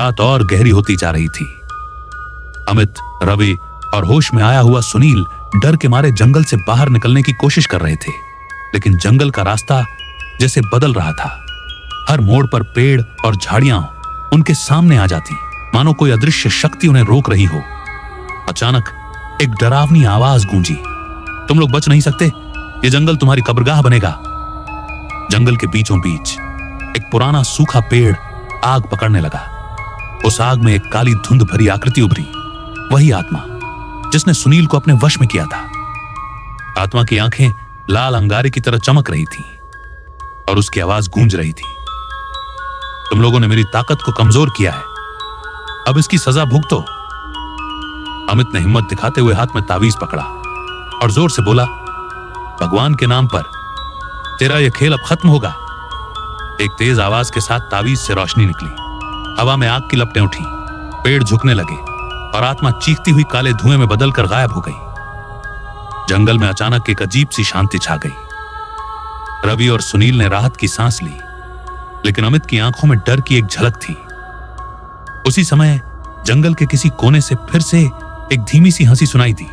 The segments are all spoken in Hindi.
रात और गहरी होती जा रही थी। अमित, रवि और होश में आया हुआ सुनील डर के मारे जंगल से बाहर निकलने की कोशिश कर रहे थे, लेकिन जंगल का रास्ता जैसे बदल रहा था। हर मोड़ पर पेड़ और झाड़ियां उनके सामने आ जाती, मानो कोई अदृश्य शक्ति उन्हें रोक रही हो। अचानक एक डरावनी आवाज गूंजी, तुम लोग बच नहीं सकते, ये जंगल तुम्हारी कब्रगाह बनेगा। जंगल के बीचों बीच एक पुराना सूखा पेड़ आग पकड़ने लगा। उस आग में एक काली धुंध भरी आकृति उभरी, वही आत्मा जिसने सुनील को अपने वश में किया था। आत्मा की आंखें लाल अंगारे की तरह चमक रही थीं और उसकी आवाज गूंज रही थी, तुम लोगों ने मेरी ताकत को कमजोर किया है, अब इसकी सजा भुगतो। अमित ने हिम्मत दिखाते हुए हाथ में तावीज पकड़ा और जोर से बोला, भगवान के नाम पर तेरा यह खेल अब खत्म होगा। एक तेज आवाज के साथ तावीज से रोशनी निकली, हवा में आग की लपटें उठी, पेड़ झुकने लगे और आत्मा चीखती हुई काले धुएं में बदलकर गायब हो गई। जंगल में अचानक एक अजीब सी शांति छा गई। रवि और सुनील ने राहत की सांस ली, लेकिन अमित की आंखों में डर की एक झलक थी। उसी समय जंगल के किसी कोने से फिर से एक धीमी सी हंसी सुनाई दी।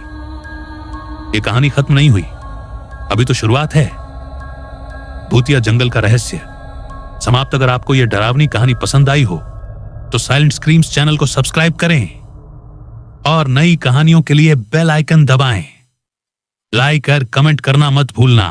ये कहानी खत्म नहीं हुई, अभी तो शुरुआत है। भूतिया जंगल का रहस्य समाप्त। अगर आपको यह डरावनी कहानी पसंद आई हो तो साइलेंट स्क्रीम्स चैनल को सब्सक्राइब करें और नई कहानियों के लिए बेल आइकन दबाएं। लाइक और कमेंट करना मत भूलना।